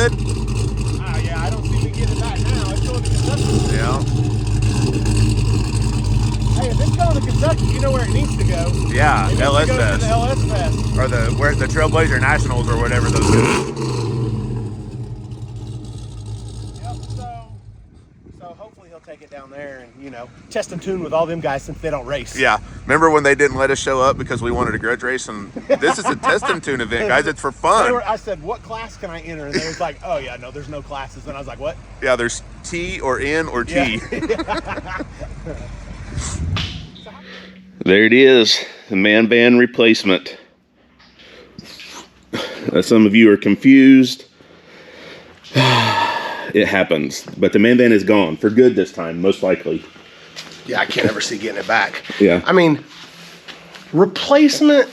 good? Yeah, I don't see me getting it back now. It's going to Kentucky. Yeah. Hey, if it's going to Kentucky, you know where it needs to go. Yeah, it LS needs to go Fest. to the LS Fest. Or the Trailblazer Nationals or whatever those go. Yep, so hopefully he'll take it down there and, you know, test and tune with all them guys since they don't race. Yeah. Remember when they didn't let us show up because we wanted a grudge race? And this is a test and tune event, guys. It's for fun. I said, what class can I enter? And they was like, oh, yeah, no, there's no classes. And I was like, what? Yeah, there's T or N or T. Yeah. There it is, the man van replacement. Some of you are confused. It happens, but the man van is gone for good this time, most likely. Yeah, I can't ever see getting it back. Yeah. I mean, replacement,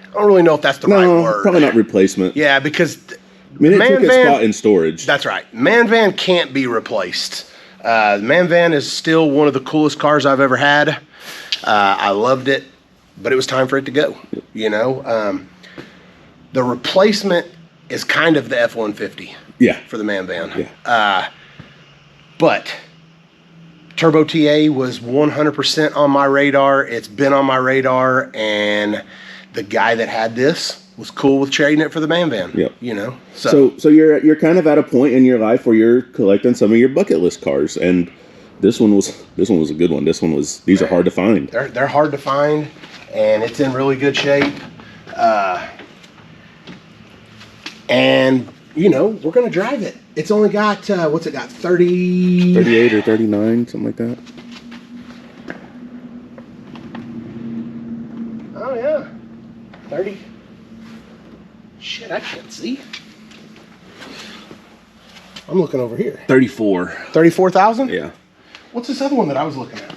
I don't really know if that's the right word. Probably not replacement. Yeah, because I mean, it took a spot in storage. That's right. Man van can't be replaced. The man van is still one of the coolest cars I've ever had. I loved it, but it was time for it to go. You know, the replacement is kind of the F-150. Yeah. For the man van. Yeah. But Turbo TA was 100% on my radar. It's been on my radar, and the guy that had this was cool with trading it for the man van. Yep. You know, so you're kind of at a point in your life where you're collecting some of your bucket list cars, and this one was a good one. These are hard to find. They're hard to find, and it's in really good shape. And you know, we're gonna drive it. It's only got what's it got? 38 or 39, something like that. Oh yeah, 30. Shit, I can't see. I'm looking over here. 34. 34,000? Yeah. What's this other one that I was looking at?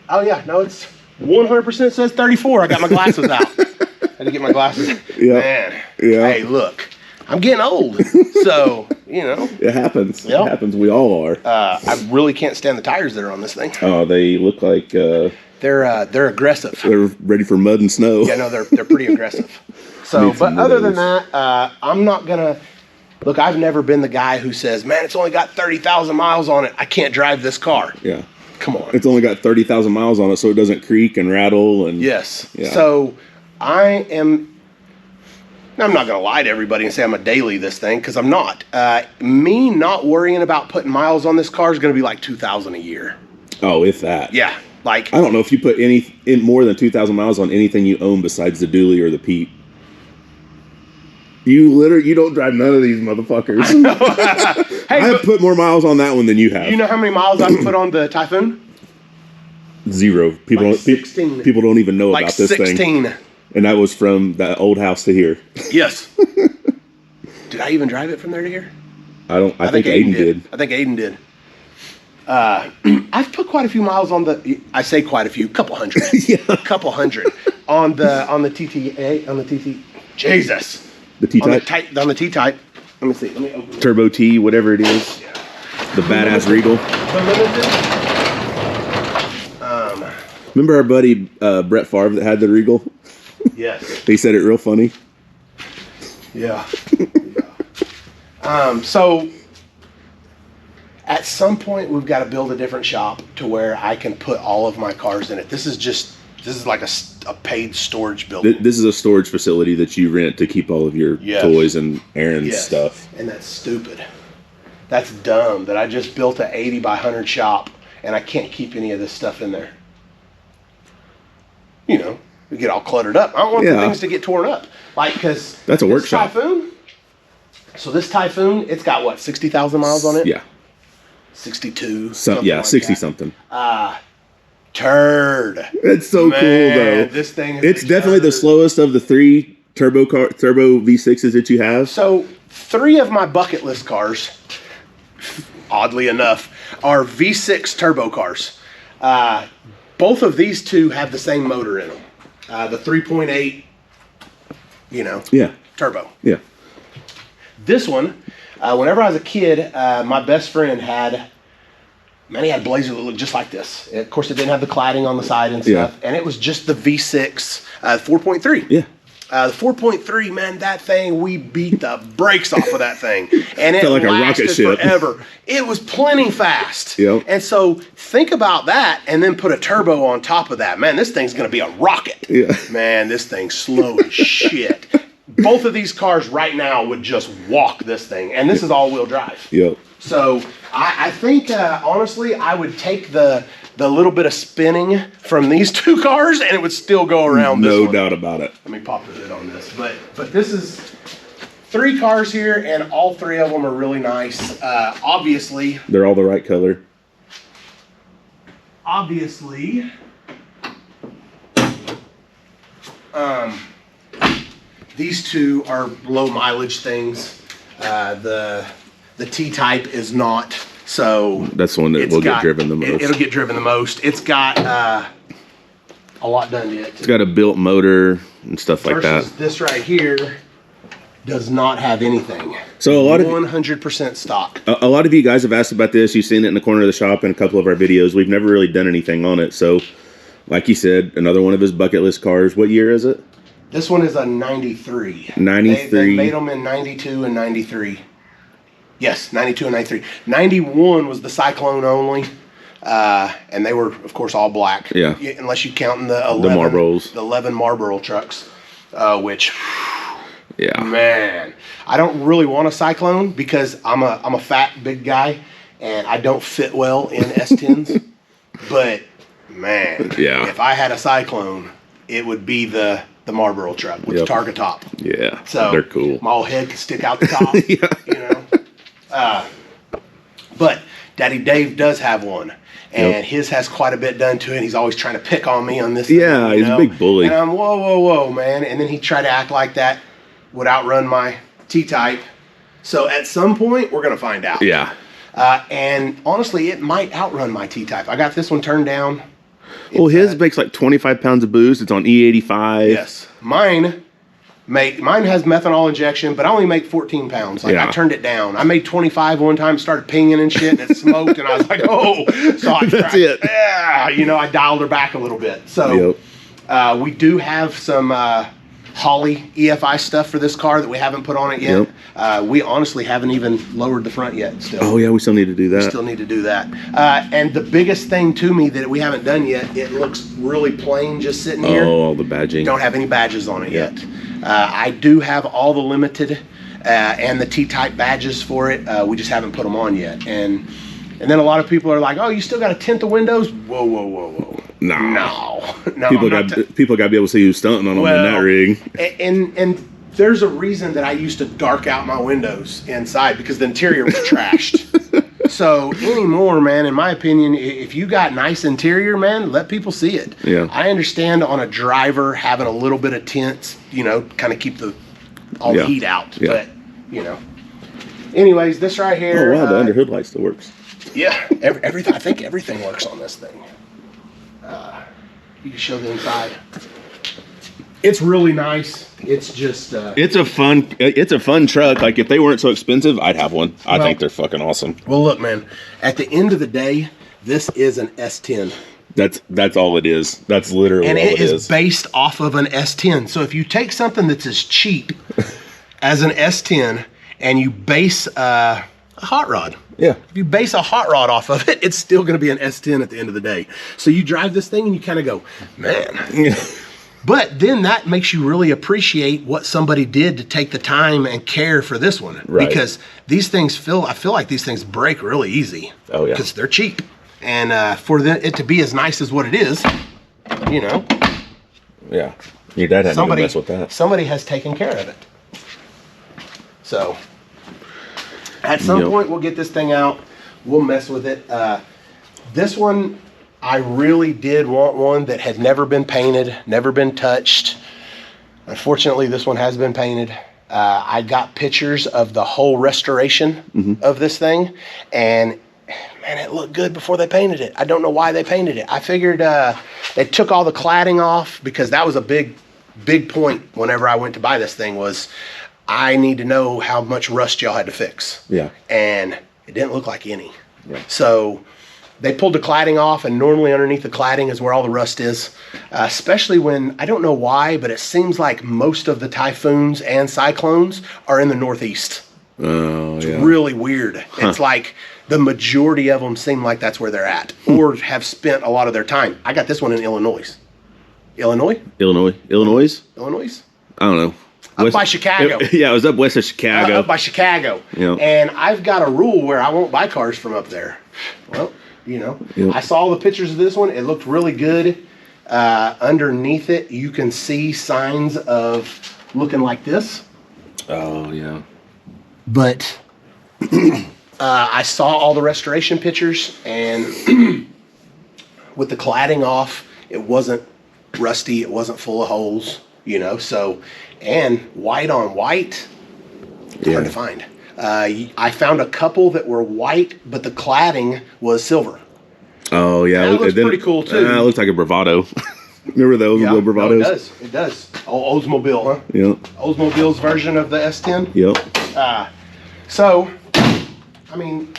Oh yeah, no, it's 100% says 34. I got my glasses out. Had to get my glasses. Yeah. Man. Yeah. Hey, look, I'm getting old, so you know. It happens. Yep. It happens. We all are. I really can't stand the tires that are on this thing. Oh, they look like They're aggressive. they're ready for mud and snow. Yeah, no, they're pretty aggressive. So, but other than that, I'm not gonna. Look, I've never been the guy who says, "Man, it's only got 30,000 miles on it. I can't drive this car." Yeah. Come on. It's only got 30,000 miles on it, so it doesn't creak and rattle. And Yes. Yeah. So I'm not going to lie to everybody and say I'm a daily this thing, because I'm not. Me not worrying about putting miles on this car is going to be like 2,000 a year. Oh, if that. Yeah. Like, I don't know if you put in more than 2,000 miles on anything you own besides the dually or the Pete. You don't drive none of these motherfuckers. hey, I've put more miles on that one than you have. you know how many miles I've put on the Typhoon? 0. People Like don't 16. people don't even know Like about this 16. thing. And that was from that old house to here. Yes. Did I even drive it from there to here? I think Aiden did. I think Aiden did. I've put quite a few miles on I say quite a few, couple hundred. Yeah. A couple hundred on the TTA, on the TT. Jesus. The T-Type? On the T-Type. Let me see. Let me open it. Turbo T, whatever it is. Yeah. The badass Regal. The limited. Remember our buddy Brett Favre that had the Regal? Yes. He said it real funny. Yeah. So at some point we've got to build a different shop to where I can put all of my cars in it. This is like a paid storage building. This is a storage facility that you rent to keep all of your toys and Aaron's stuff. And that's stupid. That's dumb that I just built an 80 by 100 shop and I can't keep any of this stuff in there. You know, we get all cluttered up. I don't want the things to get torn up. Like, because that's a workshop. Typhoon. So this Typhoon, it's got what, 60,000 miles on it? Yeah. 62. Yeah, 60 something. Turd. It's so cool though. This thing is it's definitely the slowest of the 3 turbo V6s that you have. So 3 of my bucket list cars, oddly enough, are V6 turbo cars. Both of these 2 have the same motor in them. The 3.8, turbo. Yeah. This one, whenever I was a kid, my best friend had a Blazer that looked just like this. Of course, it didn't have the cladding on the side and stuff, and it was just the V6 4.3. Yeah. The 4.3, man, that thing, we beat the brakes off of that thing. And it Felt like a lasted rocket ship. forever. It was plenty fast. Yep. And so think about that and then put a turbo on top of that. Man, this thing's going to be a rocket. Yeah. Man, this thing's slow as shit. Both of these cars right now would just walk this thing. And this is all-wheel drive. Yep. So I think, honestly, I would take the little bit of spinning from these two cars, and it would still go around this one. No doubt about it. Let me pop the hood on this. But this is 3 cars here, and all 3 of them are really nice. Obviously, They're all the right color. These 2 are low mileage things. The T-Type is not. So That's the one that will get driven the most. It'll get driven the most. It's got a lot done to it. It's got a built motor and stuff like that. Versus this right here does not have anything. So a lot of 100% stock. a lot of you guys have asked about this. You've seen it in the corner of the shop in a couple of our videos. We've never really done anything on it. So, like you said, another one of his bucket list cars. What year is it? This one is a 93. 93. They made them in 92 and 93. Yes, 92 and 93. 91 was the Cyclone only. And they were, of course, all black. Yeah. Unless you count in the 11, Marlboros. The 11 Marlboro trucks, which, Yeah. man, I don't really want a Cyclone because I'm a fat, big guy, and I don't fit well in S10s. But, man, Yeah. if I had a Cyclone, it would be the Marlboro truck with the Targa top. Yeah. So they're cool. My old head can stick out the top. Yeah. You know. But Daddy Dave does have one, and his has quite a bit done to it. He's always trying to pick on me on this. Yeah, thing, he's a big bully. And I'm whoa, man. And then he tried to act like that would outrun my T-Type. So at some point, we're gonna find out. Yeah. And honestly, it might outrun my T-Type. I got this one turned down. Well, his makes like 25 pounds of boost. It's on E85. Yes, mine has methanol injection, but I only make 14 pounds. Like, Yeah. I turned it down. I made 25 one time, started pinging and shit, and it smoked, and I was like, oh. So That's it. Yeah, I dialed her back a little bit. So we do have some Holley EFI stuff for this car that we haven't put on it yet. We honestly haven't even lowered the front yet still. Oh, yeah, we still need to do that. Still need to do that. And the biggest thing to me that we haven't done yet, it looks really plain just sitting here. Oh, all the badging. Don't have any badges on it yet. I do have all the limited and the T-type badges for it. We just haven't put them on yet. And then a lot of people are like, "Oh, you still got to tint the windows?" Whoa. No. People got to be able to see who's stunting on them in that rig. And there's a reason that I used to dark out my windows inside because the interior was trashed. So anymore, man, in my opinion, if you got nice interior, man, let people see it. Yeah. I understand on a driver having a little bit of tints, kind of keep all the heat out. Yeah. But, anyways, this right here. Oh, wow, the under hood light still works. Yeah, everything. I think everything works on this thing. You can show the inside. It's really nice. It's just. It's a fun truck. Like, if they weren't so expensive, I'd have one. I think they're fucking awesome. Well, look, man. At the end of the day, this is an S10. That's all it is. That's literally all it is. And it is based off of an S10. So if you take something that's as cheap as an S10 and you base a hot rod. Yeah. If you base a hot rod off of it, it's still going to be an S10 at the end of the day. So you drive this thing and you kind of go, man. But then that makes you really appreciate what somebody did to take the time and care for this one. Right. Because these things I feel like these things break really easy. Oh, yeah. Because they're cheap. And for it to be as nice as what it is, Yeah. Your dad had to mess with that. Somebody has taken care of it. So at some point we'll get this thing out. We'll mess with it. This one, I really did want one that had never been painted, never been touched. Unfortunately, this one has been painted. I got pictures of the whole restoration of this thing, and man, it looked good before they painted it. I don't know why they painted it. I figured they took all the cladding off because that was a big point whenever I went to buy this thing was I need to know how much rust y'all had to fix. Yeah. And it didn't look like any. Yeah. So They pulled the cladding off, and normally underneath the cladding is where all the rust is. Especially when, I don't know why, but it seems like most of the typhoons and cyclones are in the Northeast. Oh, It's really weird. It's like the majority of them seem like that's where they're at, or have spent a lot of their time. I got this one in Illinois. Illinois? Illinois? I don't know. Up by Chicago. Yeah, it was up west of Chicago. Up by Chicago. Yeah. And I've got a rule where I won't buy cars from up there. Well, you know, Yep. I saw the pictures of this one. It looked really good. Underneath it, you can see signs of looking like this. Oh, yeah. But I saw all the restoration pictures, and with the cladding off, it wasn't rusty. It wasn't full of holes, you know, so, and white on white, hard to find. I found a couple that were white, but the cladding was silver. Oh, yeah. That looks pretty cool, too. It looks like a Bravado. Remember those little Bravados? No, it does. It does. Oh, Oldsmobile, huh? Yep. Oldsmobile's version of the S10. Yep. So, I mean,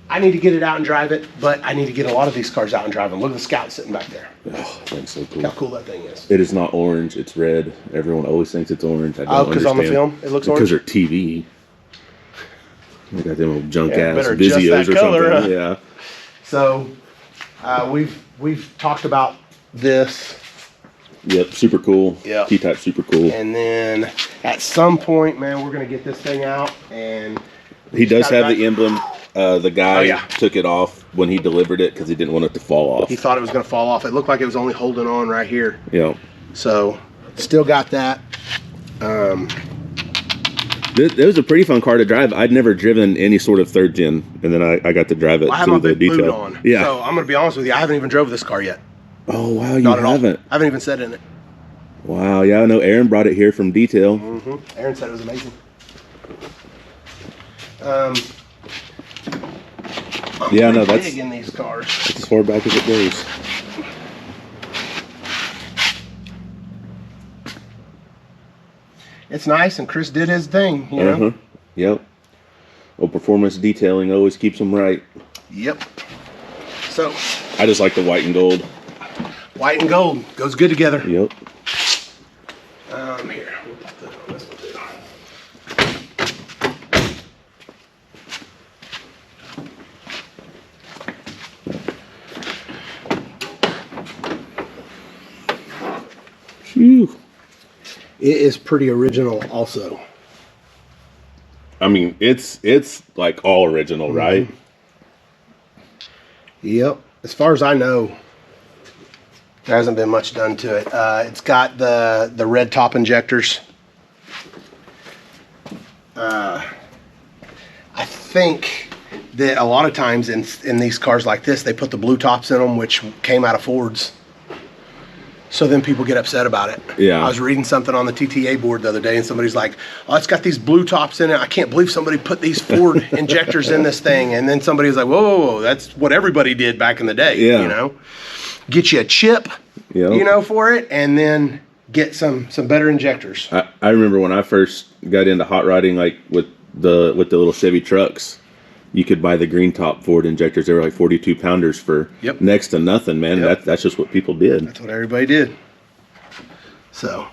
I need to get it out and drive it, but I need to get a lot of these cars out and drive them. Look at the Scout sitting back there. Oh, that's so cool. Look how cool that thing is. It is not orange. It's red. Everyone always thinks it's orange. I don't because on the understand. film it looks Because orange? they're TV. They got them old junk ass better adjust Vizios that or color, something. huh? Yeah. So, we've talked about this, Yep. Super cool. Yep. T-type super cool. and then at some point, man, we're gonna get this thing out, and He does gotta have drive- the emblem. The guy Oh, yeah. took it off when he delivered it because he didn't want it to fall off. he thought it was gonna fall off. It looked like it was only holding on right here. Yeah. So, still got that. It was a pretty fun car to drive. I'd never driven any sort of third gen, and then I got to drive it I have to my the big boot detail. on. Yeah. So I'm gonna be honest with you, I haven't even drove this car yet. Oh wow, you Not at haven't? all. I haven't even sat in it. Wow. Yeah, I know. Aaron brought it here from detail. Aaron said it was amazing. Yeah, no, Pretty that's big in these cars. as far back as it goes. It's nice, and Chris did his thing, you know. Yep. Well, performance detailing always keeps them right. Yep. So, I just like the white and gold. white and gold goes good together. Yep. Here, we'll put that on this one too. Phew. It is pretty original, also. I mean, it's like all original, right? Yep. As far as I know, there hasn't been much done to it. It's got the red top injectors. I think that a lot of times in these cars like this, they put the blue tops in them, which came out of Fords. So then people get upset about it. Yeah. I was reading something on the TTA board the other day, and somebody's like, "Oh, it's got these blue tops in it. I can't believe somebody put these Ford injectors in this thing." And then somebody was like, "Whoa, whoa, whoa! That's what everybody did back in the day." Yeah. You know, get you a chip, Yep. you know, for it, and then get some better injectors. I remember when I first got into hot rodding, like with the little Chevy trucks, you could buy the green top Ford injectors. They were like 42 pounders for Yep. next to nothing, man. Yep. That's just what people did. That's what everybody did. So,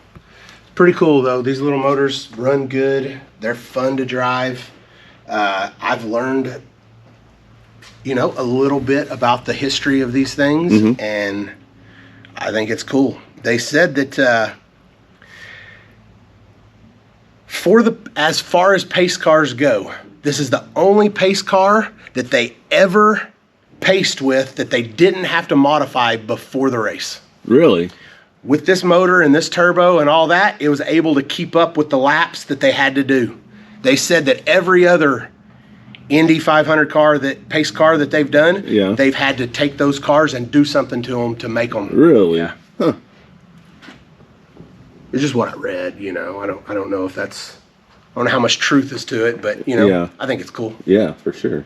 pretty cool though. These little motors run good. They're fun to drive. I've learned, you know, a little bit about the history of these things, and I think it's cool. They said that as far as pace cars go, this is the only pace car that they ever paced with that they didn't have to modify before the race. Really? With this motor and this turbo and all that, it was able to keep up with the laps that they had to do. They said that every other Indy 500 car, pace car that they've done, Yeah. they've had to take those cars and do something to them to make them. Really? Yeah. Huh. It's just what I read, you know. I don't know if that's, I don't know how much truth is to it, but you know, Yeah. I think it's cool. Yeah, for sure.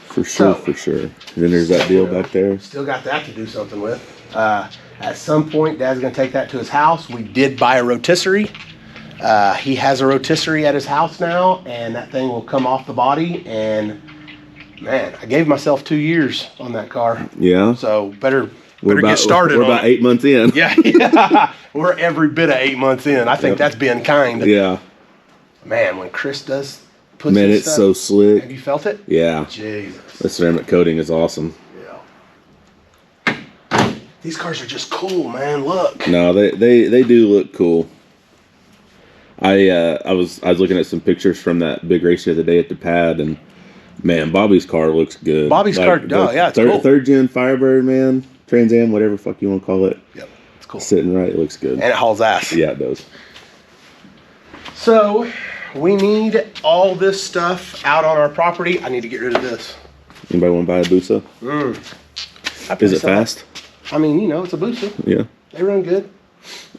For sure, So- for sure. And then there's that deal back there. Still got that to do something with. At some point, Dad's gonna take that to his house. We did buy a rotisserie. He has a rotisserie at his house now, and that thing will come off the body, and Man, I gave myself 2 years on that car. Yeah. So better We're get started We're on about it. 8 months in. Yeah. We're every bit of 8 months in. I think that's being kind. Yeah. Man, when Chris puts Man, his it's stuff, so slick. have you felt it? Yeah. Jesus. The ceramic coating is awesome. Yeah. These cars are just cool, man. Look. No, they do look cool. I was looking at some pictures from that big race the other day at the pad, and man, Bobby's car looks good. Bobby's car, yeah, it's cool. Third gen Firebird, man, Trans Am, whatever the fuck you want to call it. Yep, it's cool. Sitting right, it looks good. And it hauls ass. Yeah, it does. So we need all this stuff out on our property. I need to get rid of this. Anybody want to buy a Busa? Is it fast? I mean, you know, it's a Busa. Yeah. They run good.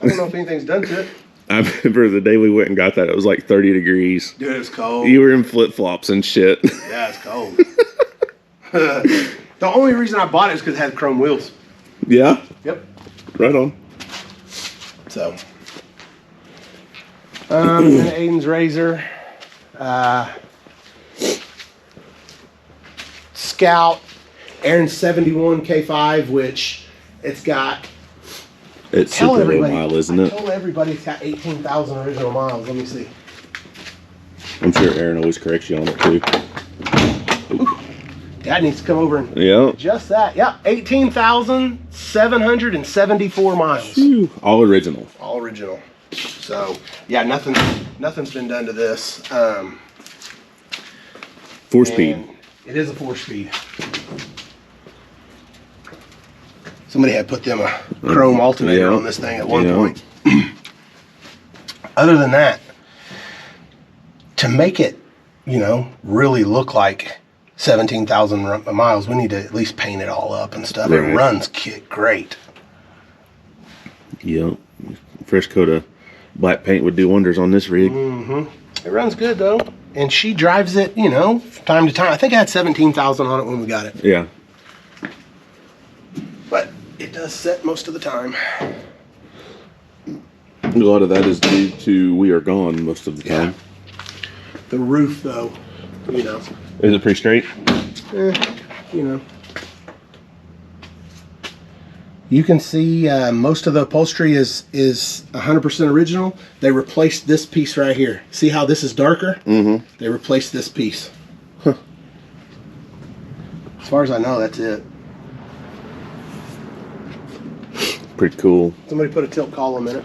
I don't know if anything's done to it. I remember the day we went and got that, it was like 30 degrees. Dude, it's cold. You were in flip-flops and shit. Yeah, it's cold. The only reason I bought it is because it had chrome wheels. Yeah? Yep. Right on. So, and Aiden's Razor, Scout, Aaron's 71 K5, which it's got. It's super low mile, isn't it? I told everybody it's got 18,000 original miles. Let me see. I'm sure Aaron always corrects you on it too. Dad needs to come over and Yeah. adjust that. Yep, 18,774 miles. Whew. All original. All original. So yeah, nothing's been done to this. 4-speed. And it is a 4-speed. Somebody had put them a chrome alternator on this thing at one point. Other than that, to make it, you know, really look like 17,000 miles, we need to at least paint it all up and stuff. Right. It runs great. Yep. Fresh coat of black paint would do wonders on this rig. It runs good though, and she drives it, you know, from time to time. I think I had 17,000 on it when we got it, Yeah. but it does set most of the time. A lot of that is due to we are gone most of the time. The roof though, you know, Is it pretty straight? you know. You can see most of the upholstery is 100% original. They replaced this piece right here. See how this is darker? Mm-hmm. They replaced this piece. As far as I know, that's it. Pretty cool. Somebody put a tilt column in it.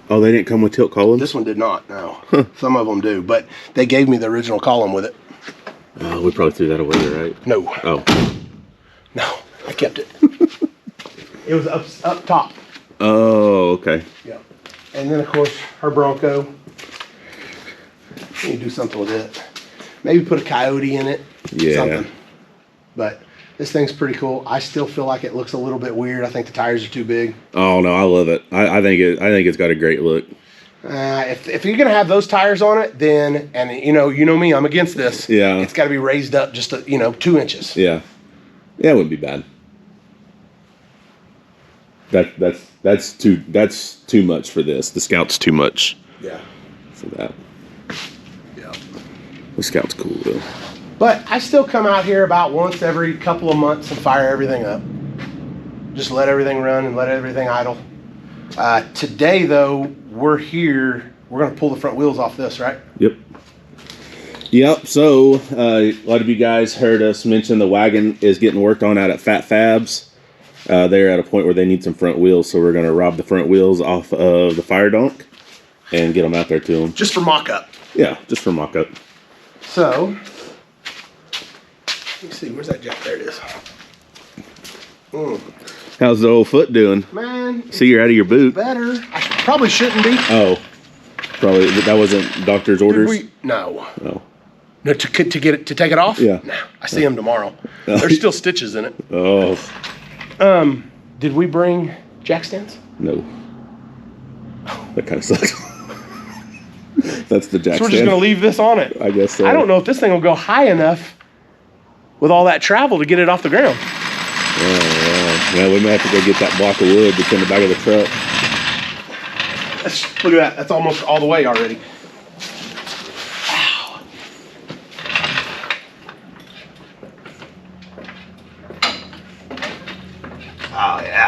Oh, they didn't come with tilt columns? This one did not, no. Some of them do, but they gave me the original column with it. Oh, we probably threw that away, right? No. Oh. No, I kept it. It was up top. Oh, okay. Yeah. And then, of course, her Bronco. We need to do something with it. Maybe put a Coyote in it. Yeah. Something. But this thing's pretty cool. I still feel like it looks a little bit weird. I think the tires are too big. Oh no, I love it. I think it's got a great look. If you're gonna have those tires on it, then you know me, I'm against this. Yeah. It's got to be raised up just 2 inches. Yeah. Yeah, it wouldn't be bad. That's too much for this. The Scout's too much Yeah. for that. Yeah. The Scout's cool though. But I still come out here about once every couple of months and fire everything up. Just let everything run and let everything idle. Today, though, we're here. We're going to pull the front wheels off this, right? Yep. So a lot of you guys heard us mention the wagon is getting worked on out at Fat Fabs. They're at a point where they need some front wheels, so we're going to rob the front wheels off of the fire donk and get them out there to them. Just for mock-up. Yeah, just for mock-up. So, let's see. Where's that jack? There it is. How's the old foot doing? Man, See, you're out of your boot. better. I probably shouldn't be. Oh, probably that wasn't doctor's orders. No. Oh, No, to take it off? Yeah. No, I see them tomorrow. There's still stitches in it. oh, Did we bring jack stands? no. That kind of sucks. That's the jack So we're stand. just gonna leave this on it. I guess so. I don't know if this thing will go high enough with all that travel to get it off the ground. Well, we might have to go get that block of wood that's in the back of the truck. Look at that. That's almost all the way already. Wow.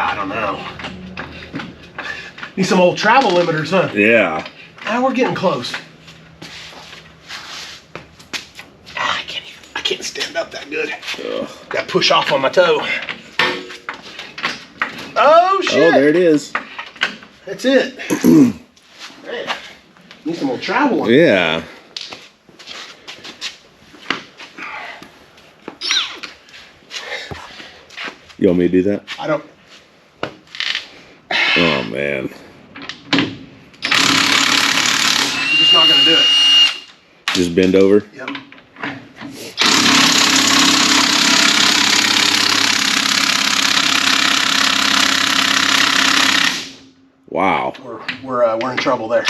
I don't know. Need some old travel limiters, huh? Yeah. Ah, we're getting close. Ah, I can't stand up that good. Got to push off on my toe. Oh, shit. Oh, there it is. That's it. Man, need some old travel limiters. Yeah. You want me to do that? I don't. Oh, man. I'm just not going to do it. Just bend over. Yep. Wow. We're in trouble there.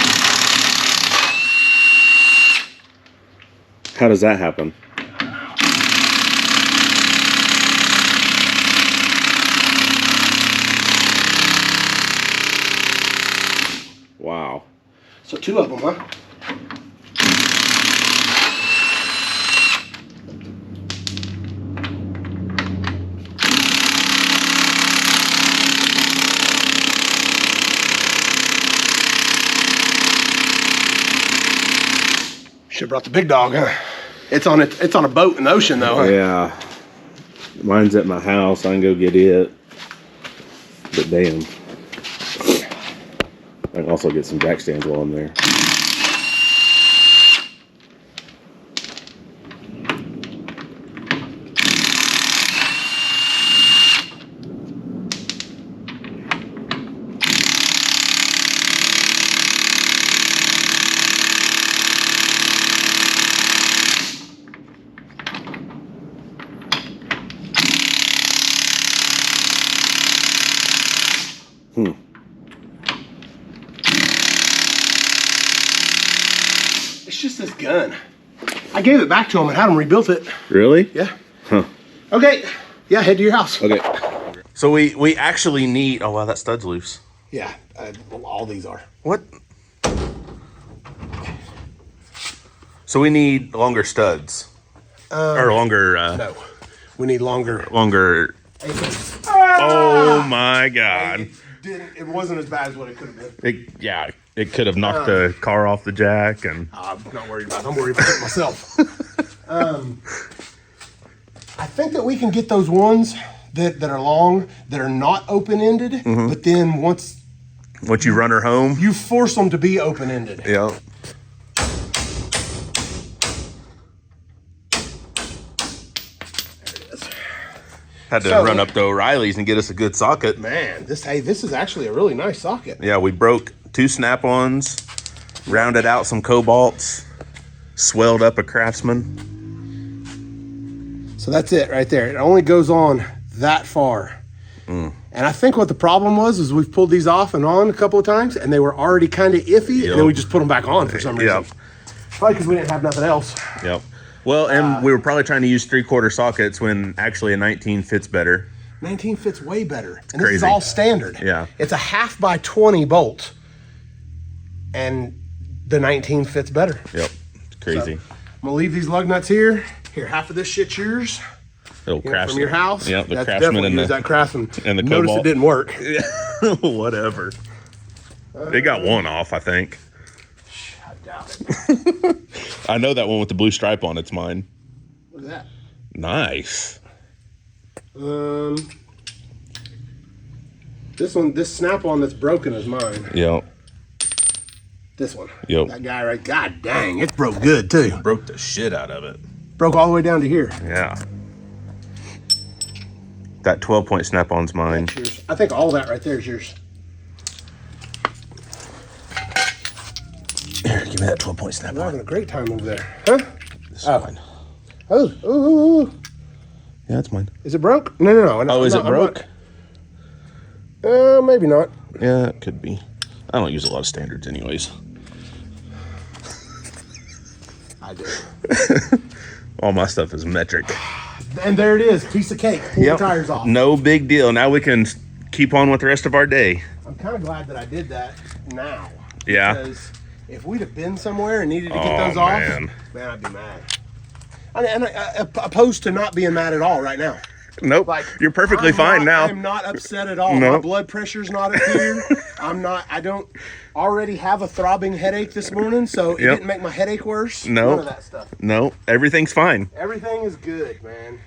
How does that happen? Wow. So 2 of them, huh? Should've brought the big dog, huh? It's on a boat in the ocean though, huh? Yeah. Mine's at my house. I can go get it. But damn. I can also get some jack stands while I'm there. It's just this gun. I gave it back to him and had him rebuilt it. Really? Yeah. Huh. Okay. Yeah, head to your house. Okay. So we actually need. Oh wow, that stud's loose. Yeah, all these are. What? So we need longer studs, or longer. No, we need longer. Longer. Oh my God! It wasn't as bad as what it could have been. It could have knocked the car off the jack, and I'm not worried about it. I'm worried about it myself. I think that we can get those ones that are long, that are not open-ended, but then once you run her home, you force them to be open-ended. yeah. Had to run up to O'Reilly's and get us a good socket. Man, this is actually a really nice socket. Yeah, we broke 2 snap-ons, rounded out some cobalts, swelled up a Craftsman. So that's it right there. It only goes on that far. And I think what the problem was is we've pulled these off and on a couple of times, and they were already kind of iffy, and then we just put them back on for some reason. Yep. Probably because we didn't have nothing else. Yep. Well, and we were probably trying to use 3/4 sockets when actually a 19 fits better. 19 fits way better. And crazy. this is all standard. Yeah. It's a 1/2 by 20 bolt. And the 19 fits better. Yep. It's crazy. So, I'm going to leave these lug nuts here. Here, half of this shit's yours. Little Craftsman. From your house. Yep, the That's Craftsman definitely and use the that Craftsman. and the Notice Cobalt. it didn't work. Whatever. They got one off, I think. I doubt it. I know that one with the blue stripe on it's mine. Look at that. Nice. This snap-on that's broken is mine. Yep. This one. Yep. That guy right. God dang, it broke good too. Broke the shit out of it. Broke all the way down to here. Yeah. That 12-point snap-on's mine. That's yours. I think all that right there is yours. Here, give me that 12-point We're snap-on. having a great time over there. Huh? This is mine. Oh, ooh. Yeah, it's mine. Is it broke? No. Oh, is it broke? Maybe not. Yeah, it could be. I don't use a lot of standards anyways. I do. All my stuff is metric. And there it is, piece of cake. Pull the tires off. No big deal. Now we can keep on with the rest of our day. I'm kind of glad that I did that now. Yeah. Because if we'd have been somewhere and needed to get those off, man. I'd be mad. And opposed to not being mad at all right now. Nope. You're perfectly fine now. I'm not upset at all. Nope. My blood pressure's not up here. I don't already have a throbbing headache this morning, so it didn't make my headache worse. No. None of that stuff. No, everything's fine. Everything is good, man.